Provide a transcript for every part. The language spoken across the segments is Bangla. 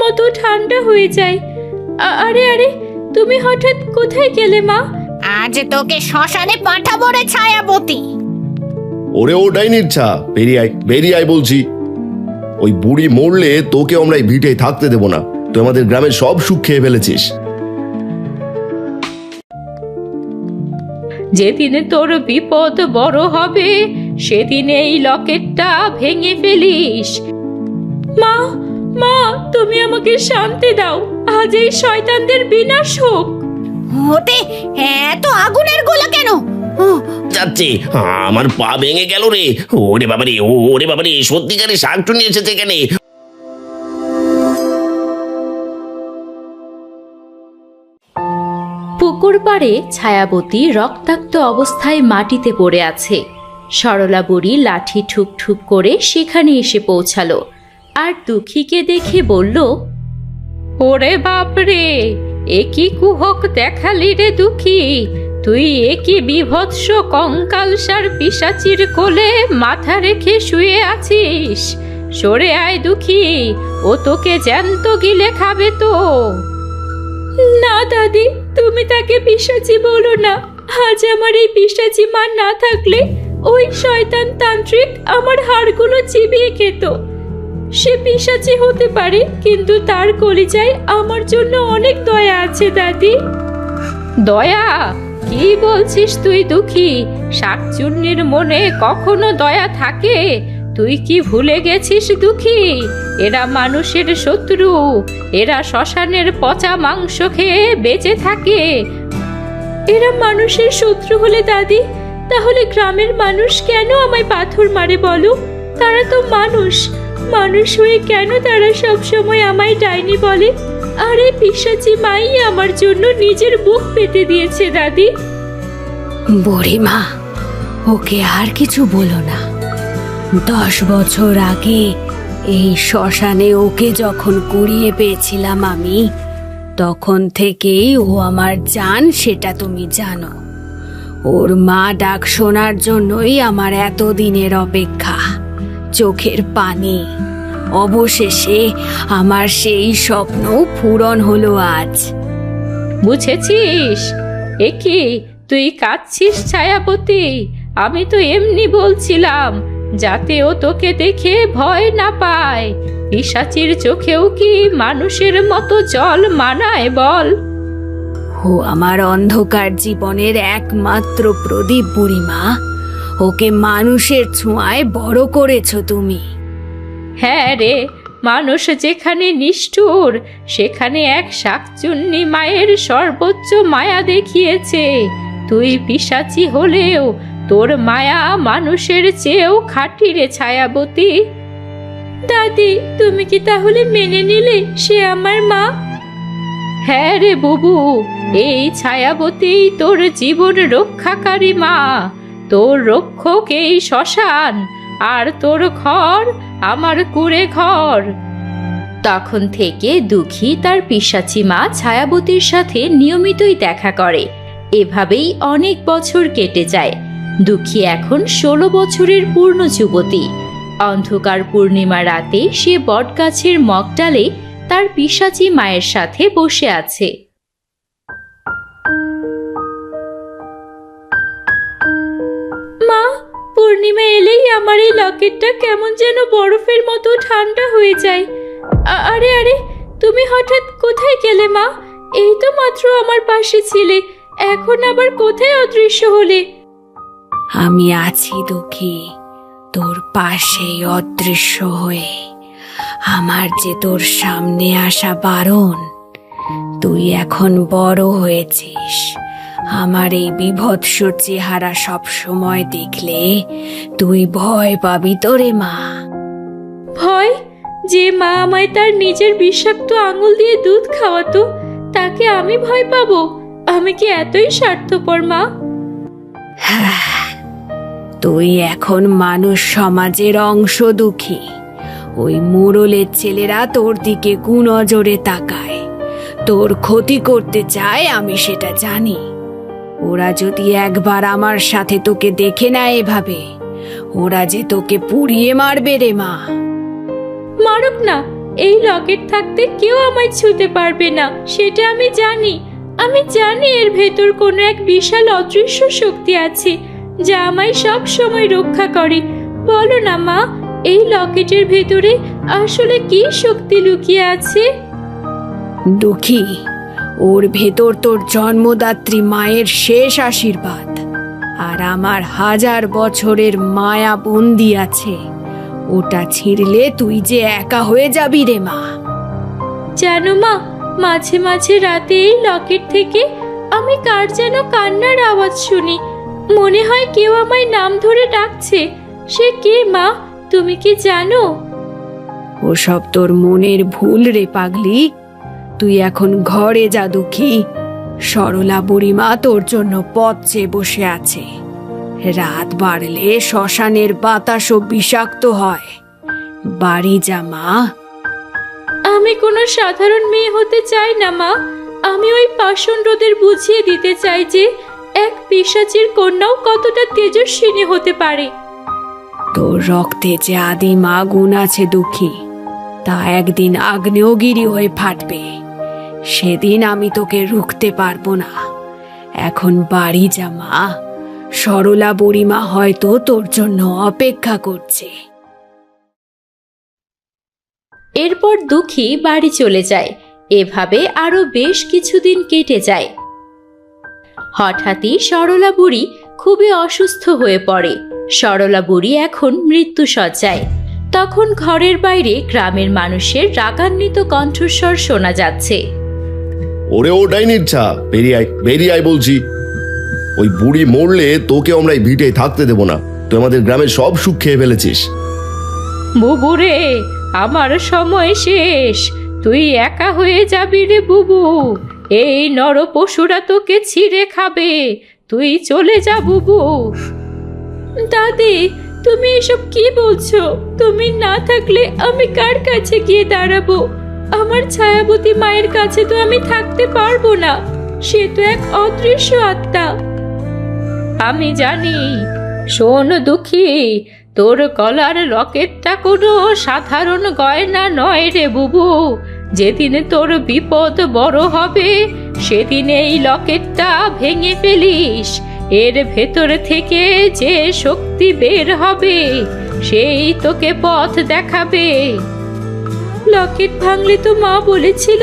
মতো ঠান্ডা হয়ে যায়। আরে আরে, তুমি হঠাৎ কোথায় গেলে মা? আজ তোকে শ্মশানে পাঠাবো রে ছায়াবতী। ওরে ও ডাইনির ছা, বেরিয়ে আয় বেরিয়ে আয় বলছি। ওই বুড়ি মরলে তোকে আমরা এই ভিটে থাকতে দেবো না। তুই আমাদের গ্রামের সব সুখ খেয়ে ফেলেছিস। যেদিনে তোর বিপদ বড় হবে সেদিন এই লকেটটা ভেঙে ফেলিস। মা মা, তুমি আমাকে শান্তি দাও, আজ এই শয়তানদের বিনাশ হোক। ওতে এত আগুনের গোলা কেন? যাচ্ছে, আমার পা ভেঙে গেল রে। ওরে বাবারে, ওরে বাবারে, সত্যিকারে শাকচুন্নি এসেছে এখানে। পুকুর পাড়ে ছায়াবতী রক্তাক্ত অবস্থায় মাটিতে পড়ে আছে। সরলা বুড়ি লাঠি ঠুক ঠুক করে সেখানে এসে পৌঁছালো আর দুঃখীকে দেখে বলল, ওরে বাপরে, এ কি কুহক দেখালি রে দুঃখী! তুই এ কি বিভৎস কঙ্কালসার পিশাচির কোলে মাথা রেখে শুয়ে আছিস? সরে আয় দুঃখী, ও তোকে জ্যান্ত গিলে খাবে তো। না দাদি, তুমি তাকে পিশাচি বলো না। আজ আমার এই পিশাচি মা না থাকলে ওই শয়তান তান্ত্রিক আমার হাড়গুলো চিবিয়ে খেত। সে পিশাচি হতে পারে, কিন্তু তার কলিজায় আমার জন্য অনেক দয়া আছে দাদি। দয়া? কি বলছিস তুই দুঃখী? শাকচুন্নির মনে কখনো দয়া থাকে? তুই কি ভুলে গেছিস দুঃখী? এরা মানুষের শত্রু, এরা শ্মশানের পচা মাংস খেয়ে বেঁচে থাকে। এরা মানুষের শত্রু হলে দাদি, তাহলে গ্রামের মানুষ কেন আমায় পাথর মারে বলো? তারা তো মানুষ, মানুষ হয়ে কেন তারা সব সময় আমায় ডাইনি বলে? আরে পিশাচি মাই আমার জন্য নিজের বুক পেতে দিয়েছে দাদি। বুড়িমা, ওকে আর কিছু বলো না। 10 বছর আগে এই শ্মশানে ওকে যখন কুড়িয়ে পেয়েছিলাম আমি, তখন থেকেই ও আমার জান, সেটা তুমি জানো। ওর মা ডাক শোনার জন্যই আমার এতদিনের অপেক্ষা, চোখের পানি। অবশেষে আমার সেই স্বপ্ন পূরণ হলো আজ। বুঝেছিস? এ কি, তুই কাঁদছিস ছায়াপতি? আমি তো এমনি বলছিলাম, যাতে ও তোকে দেখে ভয় না পায়। পিশাচির চোখেও কি মানুষের মতো জল মানায় বল? ও আমার অন্ধকার জীবনের একমাত্র প্রদীপ বুড়িমা। ওকে মানুষের ছোঁয়ায় বড় করেছো তুমি। হ্যাঁ রে, মানুষ যেখানে নিষ্ঠুর সেখানে এক শাকচুন্নি মায়ের সর্বোচ্চ মায়া দেখিয়েছে। তুই পিশাচি হলেও তোর মায়া মানুষের চেয়েও খাঁটি রে ছায়াবতী। দাদি, তুমি কি তাহলে মেনে নিলে সে আমার মা? হ্যাঁ রে বুবু, এই ছায়াবতী তোর জীবন রক্ষাকারী মা। তোর রক্ষক এই শ্মশান, আর তোর ঘর আমার কুঁড়ে ঘর। তখন থেকে দুঃখী তার পিশাচি মা ছায়াবতীর সাথে নিয়মিতই দেখা করে। এভাবেই অনেক বছর কেটে যায়। দুঃখী এখন 16 বছরের পূর্ণ যুবতী। অন্ধকার পূর্ণিমা রাতে সে বটগাছের মগডালে তার পিশাচি মায়ের সাথে বসে আছে। মা, পূর্ণিমা এলেই আমার এই লকেটটা কেমন যেন বরফের মতো ঠান্ডা হয়ে যায়। আরে আরে, তুমি হঠাৎ কোথায় গেলে মা? এই তো মাত্র আমার পাশে ছিলে, এখন আবার কোথায় অদৃশ্য হলে? আমি আছি দুঃখী, তোর পাশেই অদৃশ্য হয়ে। আমার যে তোর সামনে আসা বারণ। তুই এখন বড় হয়েছিস। আমার এই বিভৎস চেহারা সব সময় দেখলে তুই ভয় পাবি তো রে মা। ভয়? যে মা আমায় তার নিজের বিষাক্ত আঙুল দিয়ে দুধ খাওয়াতো, তাকে আমি ভয় পাবো? আমি কি এতই স্বার্থপর মা? তুই এখন মানুষ সমাজের অংশ দুঃখী। ওই মোড়লের ছেলেরা তোর দিকে কুনজরে তাকায়, তোর ক্ষতি করতে চায়, আমি সেটা জানি। ওরা যদি একবার আমার সাথে তোকে দেখে নেয় এভাবে, ওরা যে তোকে পুড়িয়ে মারবে রে মা। মারুক না, এই লকেট থাকতে কেউ আমায় ছুঁতে পারবে না, সেটা আমি জানি। আমি জানি এর ভেতর কোনো এক বিশাল অদৃশ্য শক্তি আছে যা আমায় সব সময় রক্ষা করে। বলো না মা, এই লকেটের ভেতরে আসলে কি শক্তি লুকিয়ে আছে? দুঃখী, ওর ভেতর তোর জন্মদাত্রী মায়ের শেষ আশীর্বাদ আর আমার 1000 বছরের মায়া বন্দি আছে। ওটা ছিঁড়লে তুই যে একা হয়ে যাবি রে মা। জানো মা, মাঝে মাঝে রাতে এই লকেট থেকে আমি কার যেন কান্নার আওয়াজ শুনি। মনে হয় কেউ আমায় নাম ধরে ডাকছে। সে কে মা, তুমি কি জানো? ওসব তোর মনের ভুল রে পাগলি। তুই এখন ঘরে যা দুঃখী। সরলা বুড়িমা তোর জন্য পথ চেয়ে বসে আছে। রাত বাড়লে শ্মশানের বাতাসও বিষাক্ত হয়। বাড়ি যা মা। আমি কোনো সাধারণ মেয়ে হতে চাই না মা। আমি ওই পাষণ্ডদের বুঝিয়ে দিতে চাই যে এক পিশাচের কন্যাও কতটা তেজস্বিনী হতে পারে। তোর রক্তে যে আদিম আগুন আছে দুঃখী, তা একদিন আগ্নেয়গিরি হয়ে ফাটবে। সেদিন আমি তোকে রুখতে পারবো না। এখন বাড়ি যা মা। সরলা বুড়িমা হয়তো তোর জন্য অপেক্ষা করছে। এরপর দুঃখী বাড়ি চলে যায়। এভাবে আরো বেশ কিছুদিন কেটে যায়। হঠাৎই সরলা বুড়ি খুবই অসুস্থ হয়ে পড়ে। সরলা বুড়ি এখন মৃত্যুশয্যায়। তখন ঘরের বাইরে গ্রামের মানুষের রাগান্বিত কণ্ঠস্বর শোনা যাচ্ছে। ওরে ও ডাইনির ছা, বেরিয়ে আয় বলছি। ওই বুড়ি মরলে তোকে আমরা এই ভিটে থাকতে দেবো না। তুই আমাদের গ্রামের সব সুখ খেয়ে ফেলেছিস। বুবু রে, আমার সময় শেষ। তুই একা হয়ে যাবি রে বুবু। এই নর পশুরা তোকে ছিঁড়ে খাবে। তুই চলে যা বুবু। দাদি, তুমি এসব কি বলছো? তুমি না থাকলে আমি কার কাছে গিয়ে দাঁড়াবো? আমার ছায়াবতী মায়ের কাছে তো আমি থাকতে পারবো না। সে তো এক অদৃশ্য আত্মা। আমি জানি। শোন দুঃখী, তোর গলার লকেটটা কোনো সাধারণ গয়না নয় রে বুবু। যেদিন তোর বিপদ বড় হবে সেদিন এই লকেটটা ভেঙে ফেলিস। এর ভেতর থেকে যে শক্তি বের হবে সেই তোকে পথ দেখাবে। লকেট ভাঙলে তো মা বলেছিল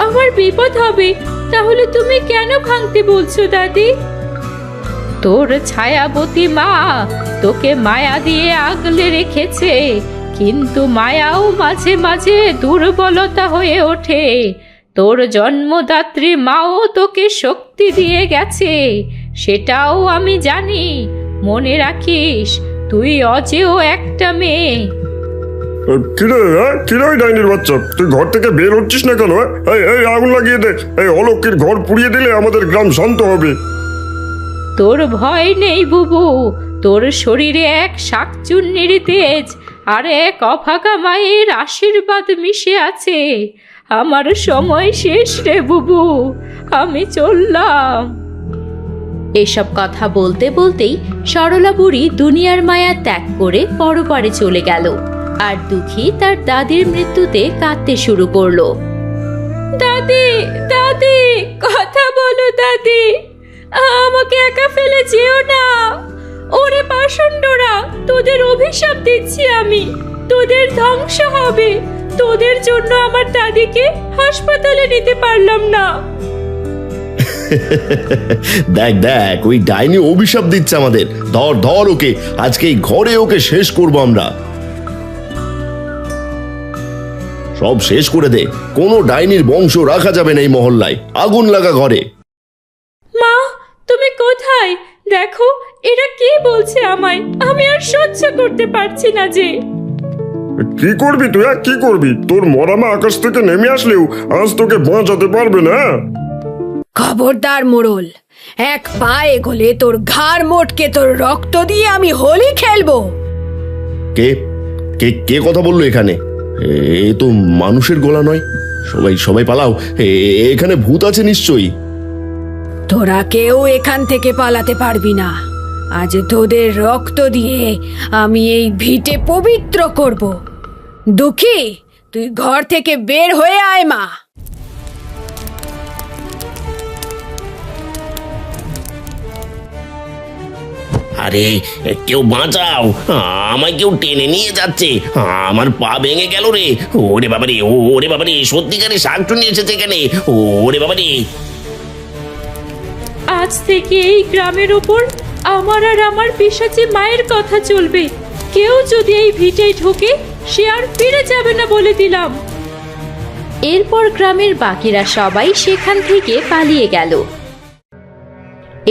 আমার বিপদ হবে। তাহলে তুমি কেন ভাঙতে বলছো দাদি? তোর ছায়াবতী মা তোকে মায়া দিয়ে আগলে রেখেছে, কিন্তু মায়াও মাঝে মাঝে দুর্বলতা হয়ে ওঠে। তোর জন্মদাত্রী মাও তোকে শক্তি দিয়ে গেছে, সেটাও আমি জানি। মনে রাখিস, তুই অজেয় একটা মেয়ে। কিরে ডাইনির বাচ্চা, তুই ঘর থেকে বের হচ্ছিস না কেন? এই আগুন লাগিয়ে দে। এই অলক্ষীর ঘর পুড়িয়ে দিলে আমাদের গ্রাম শান্ত হবে। তোর ভয় নেই বুবু। তোর শরীরে এক শাকচুন্নির তেজ আর এক অভাগা মায়ের আশীর্বাদ মিশে আছে। আমার সময় শেষ রে বুবু, আমি চললাম। এসব কথা বলতে বলতেই সরলা বুড়ি দুনিয়ার মায়া ত্যাগ করে পরপারে চলে গেল। আর দুঃখী তার দাদির মৃত্যুতে কাঁদতে শুরু করলো। দাদি, দাদি, কথা বলো দাদি। আমাকে একা ফেলে যেও না। ওরে পাষণ্ডরা, তোদের অভিশাপ দিচ্ছি আমি। তোদের ধ্বংস হবে। তোদের জন্য আমার দাদিকে হাসপাতালে নিতে পারলাম না। দেখ দেখ, ওই ডাইনি অভিশাপ দিচ্ছে আমাদের। ধর ওকে, আজকে এই ঘরে ওকে শেষ করবো আমরা। সব শেষ করে দে। কোনো ডাইনির বংশ রাখা যাবে না এই মহল্লায়। আগুন লাগা ঘরে। মা, তুমি কোথায়? দেখো, এরা কি বলছে আমায়। আমি আর সহ্য করতে পারছি না যে। কি করবি তুই? কি করবি? তোর মরা মা আকাশ থেকে নেমে আসলেও আজ তোকে বাঁচাতে পারবে না। খবরদার মোড়ল, এক পা এগোলে তোর ঘাড় মোটকে তোর রক্ত দিয়ে আমি হোলি খেলবো। কে কে কে কথা বললো এখানে? এ তো মানুষের গলা নয়। সবাই পালাও, এখানে ভূত আছে নিশ্চয়ই। তোরা কেউ এখান থেকে পালাতে পারবি না। আজ তোদের রক্ত দিয়ে আমি এই ভিটে পবিত্র করব। দুঃখী, তুই ঘর থেকে বের হয়ে আয় মা। আরে কেউ বাঁচাও, আমায় কেউ টেনে নিয়ে যাচ্ছে, আমার পা ভেঙে গেল রে। ওরে বাবারে, ওরে বাবারে, সত্যিকারে শাকচুন্নি এসেছে এখানে। ওরে বাবারে, আজ থেকে এই গ্রামের ওপর আমার আর আমার পিশাচি মায়ের কথা চলবে। কেউ যদি এই ভিটেই ঢোকে সে আর ফিরে যাবে না বলে দিলাম। এরপর গ্রামের বাকিরা সবাই সেখান থেকে পালিয়ে গেল।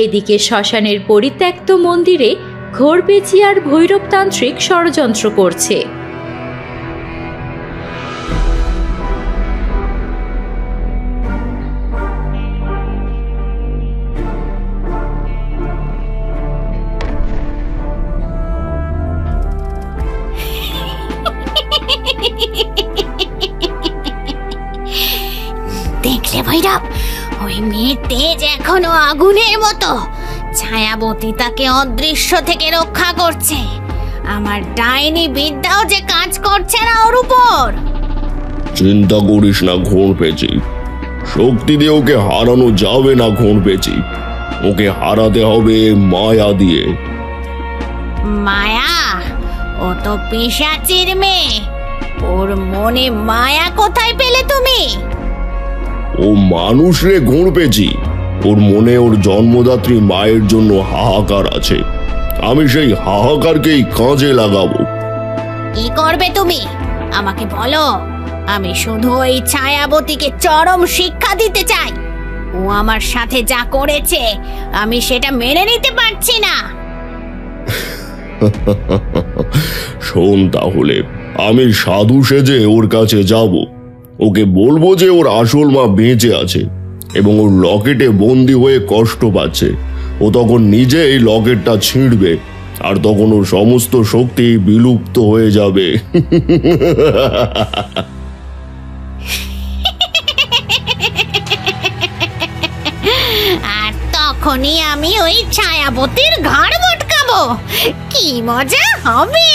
এদিকে শ্মশানের পরিত্যক্ত মন্দিরে ঘোরপেঁচি আর ভৈরবতান্ত্রিক ষড়যন্ত্র করছে। দেখলে ভৈরব, ওই মেয়ের তেজ এখনো আগুনের মতো। ছায়াবতী তাকে অদৃশ্য থেকে রক্ষা করছে। আমার ডাইনি বিদ্যাও যে কাজ করছে না ওর উপর। চিন্তা করিস না ঘোরপেঁচি, শক্তি দিয়ে ওকে হারানো যাবে না ঘোরপেঁচি। ওকে হারাতে হবে মায়া দিয়ে। মায়া? ও তো পিশাচির মেয়ে, ওর মনে মায়া কোথায় পেলে তুমি? ও মানুষ রে ঘোরপেঁচি, ওর মনে ওর জন্মদাত্রী মায়ের জন্য হাহাকার আছে। আমি সেই হাহাকারকেই কাজে লাগাবো। কি করবে তুমি আমাকে বলো। আমি শুধু ওই ছায়াবতীকে চরম শিক্ষা দিতে চাই। ও আমার সাথে যা করেছে আমি সেটা মেনে নিতে পারছি না। শোন তাহলে, আমি সাধু সেজে ওর কাছে যাব। ওকে বলবো যে ওর আসল মা বেঁচে আছে এবং ওর লকেটে বন্দি হয়ে কষ্ট পাচ্ছে। ও তখন নিজে এই লকেটটা ছিঁড়বে আর তখন ওর সমস্ত শক্তি বিলুপ্ত হয়ে যাবে। আর তখনই আমি ওই ছায়াবতীর ঘাড় মটকাবো। কি মজা হবে!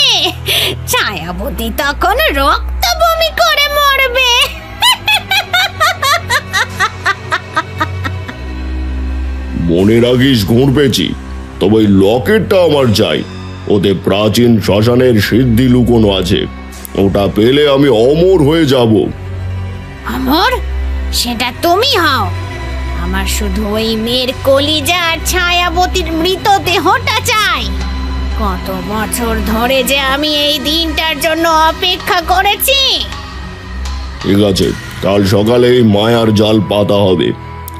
ছায়াবতী তখন রক্ত বমি করে মরবে। মনে রাখিস ঘোরপেঁচি, তবে ওই লকেটটা আমার চাই। ওতে প্রাচীন শ্মশানের সিদ্ধি লুকোনো আছে। ওটা পেলে আমি অমর হয়ে যাব। অমর? সেটা তুমি হও। আমার শুধু ওই মেয়ের কলিজা আর ছায়াবতীর মৃতদেহটা চাই। কত বছর ধরে যে আমি এই দিনটার জন্য অপেক্ষা করেছি। ঠিক আছে, কাল সকালে এই মায়ার জাল পাতা হবে।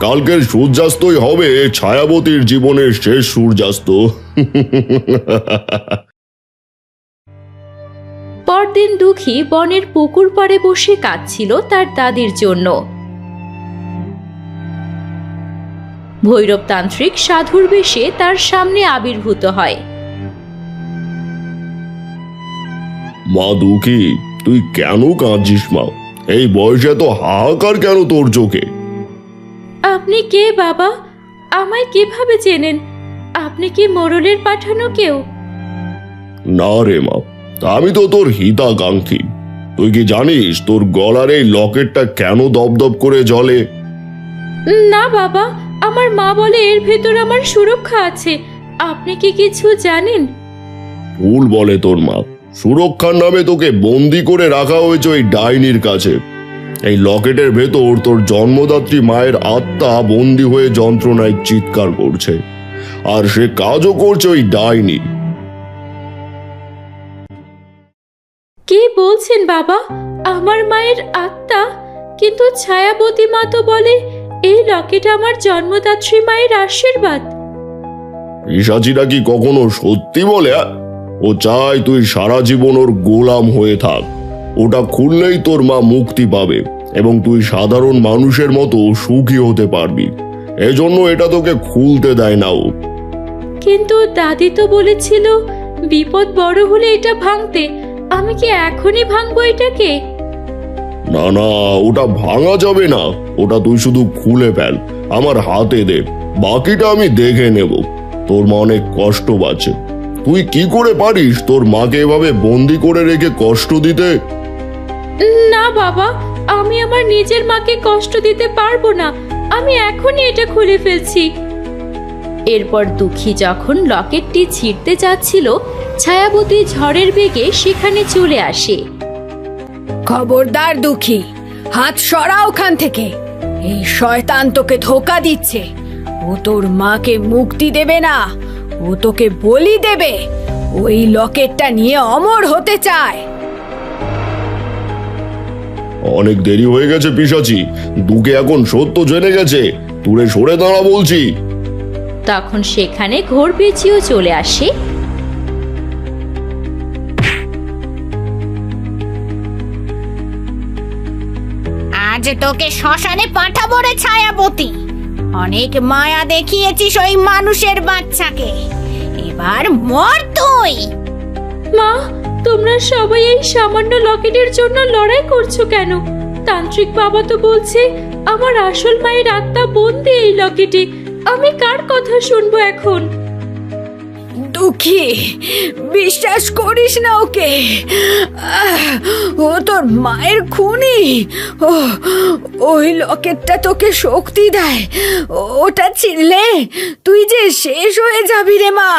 কালকের সূর্যাস্তই হবে ছায়াবতীর জীবনের শেষ সূর্যাস্ত। পরদিন দুঃখী বনের পুকুর পাড়ে বসে কাঁদছিল তার দাদির জন্য। ভৈরবতান্ত্রিক সাধুর বেশে তার সামনে আবির্ভূত হয়। মা দুঃখী, তুই কেন কাঁদছিস মা? এই বয়সে তো হাহাকার কেন তোর চোখে? আপনি কে বাবা? আমায় কিভাবে চেনেন? আপনি কি মোড়লের পাঠানো কেউ? না রে মা, আমি তো তোর হিতাকাঙ্ক্ষী। তুই কি জানিস তোর গলার এই লকেটটা কেন দপদপ করে জ্বলে? না বাবা, আমার মা বলে এর ভেতর আমার সুরক্ষা আছে। আপনি কি কিছু জানেন? ভুল বলে তোর মা। সুরক্ষার নামে তোকে বন্দি করে রাখা হয়েছে ওই ডাইনির কাছে। এই লকেটের ভেতর তোর জন্মদাত্রী মায়ের আত্মা বন্দি হয়ে যন্ত্রণায় চিৎকার করছে, আর সে কাজও করছে ওই ডাইনি। কি বলছেন বাবা? আমার মায়ের আত্মা? কিন্তু ছায়াবতী মা তো বলে এই লকেট আমার জন্মদাত্রী মায়ের আশীর্বাদ। পিশাচিরা কি কখনো সত্যি বলে? ও চায় তুই সারা জীবন ওর গোলাম হয়ে থাক। ওটা খুললেই তোর মা মুক্তি পাবে এবং তুই সাধারণ মানুষের মতো সুখী হতে পারবি। এজন্য এটা তোকে খুলতে দেয় না ও। কিন্তু দাদি তো বলেছিল বিপদ বড় হলে এটা ভাঙতে। আমি কি এখনই ভাঙবো এটাকে? না না, ওটা ভাঙা যাবে না। ওটা তুই শুধু খুলে ফেল, আমার হাতে দে। বাকিটা আমি দেখে নেব। তোর মা অনেক কষ্ট পাচ্ছে। তুই কি করে পারিস তোর মাকে এভাবে বন্দি করে রেখে কষ্ট দিতে? না বাবা, আমি আমার নিজের মাকে কষ্ট দিতে পারবো না। আমি এখনই এটা খুলে ফেলছি। এরপর দুঃখী যখন লকেটটি ছিঁড়তে যাচ্ছিল, ছায়াবতী ঝড়ের বেগে সেখানে চলে আসে। খবরদার দুঃখী, হাত সরা ওখান থেকে। এই শয়তান তোকে ধোকা দিচ্ছে। ও তোর মাকে মুক্তি দেবে না, ও তোকে বলি দেবে। ওই লকেটটা নিয়ে অমর হতে চায়। অনেক দেরি হয়ে গেছে পিশাচি, দুকে এখন সত্য জেনে গেছে। দূরে সরে দাঁড়া বলছি। তখন সেখানে ঘোর পেঁচিও চলে আসে। আজ তোকে শ্মশানে পাঠাবো রে ছায়াবতী। অনেক মায়া দেখিয়েছিস ওই মানুষের বাচ্চাকে, এবার মর তুই। মা, তোমরা সবাই এই সামান্য লকেটের জন্য লড়াই করছো কেন? তান্ত্রিক বাবা তো বলছে আমার আসল মায়ের আত্মা বন্দি এই লকেটে। আমি কার কথা শুনবো এখন? দুঃখী, বিশ্বাস করিস না ওকে। ও তোর মায়ের খুনি। ওই লকেটটা তোকে শক্তি দেয়। ওটা ছিঁড়লে তুই যে শেষ হয়ে যাবি রে মা।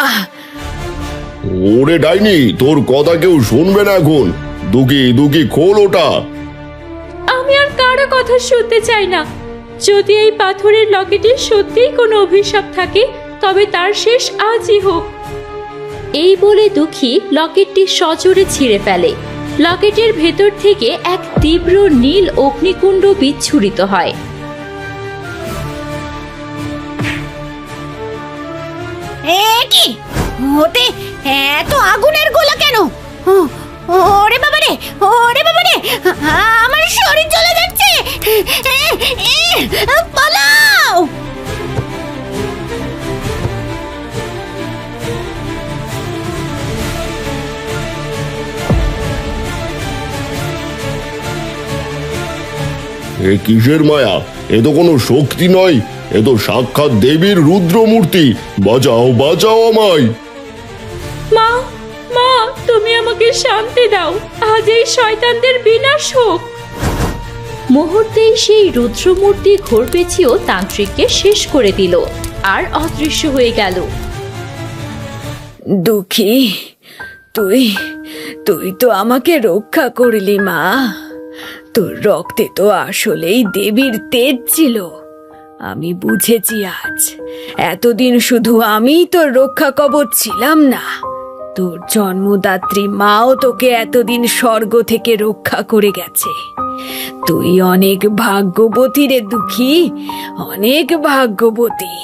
ওরে ডাইনি, তোর কথা কেউ শুনবে না এখন। দুকি দুকি খোল ওটা। আমি আর কারো কথা শুনতে চাই না। যদি এই পাথরের লকেটে সত্যিই কোনো অভিশাপ থাকে, তবে তার শেষ আজই হোক। এই বলে দুঃখী লকেটটি সজোরে ছিঁড়ে ফেলে। লকেটের ভেতর থেকে এক তীব্র নীল অগ্নিকুণ্ড বিচ্ছুরিত হয়। কি হতে এত আগুনের গোলা কেন? ওরে বাবা রে, ওরে বাবা রে, আমার শরীর জ্বলে যাচ্ছে। পালাও! এ কিসের মায়া? এ তো কোনো শক্তি নয়, এ তো সাক্ষাৎ দেবীর রুদ্র মূর্তি। বাঁচাও, বাঁচাও আমায়। মা, মা, তুমি আমাকে শান্তি দাও। আজ এই শয়তানদের বিনাশ হোক। মুহূর্তেই সেই রুদ্রমূর্তি ঘোর পেঁচিয়েও তান্ত্রিককে শেষ করে দিল আর অদৃশ্য হয়ে গেল। দুঃখী, তুই তুই তো আমাকে রক্ষা করলি মা। তোর রক্তে তো আসলেই দেবীর তেজ ছিল। আমি বুঝেছি আজ। এতদিন শুধু আমিই তোর রক্ষা কবচ ছিলাম না, তোর জন্মদাত্রী মাও তোকে এতদিন স্বর্গ থেকে রক্ষা করে গেছে। তুই অনেক ভাগ্যবতী রে দুঃখী, অনেক ভাগ্যবতী।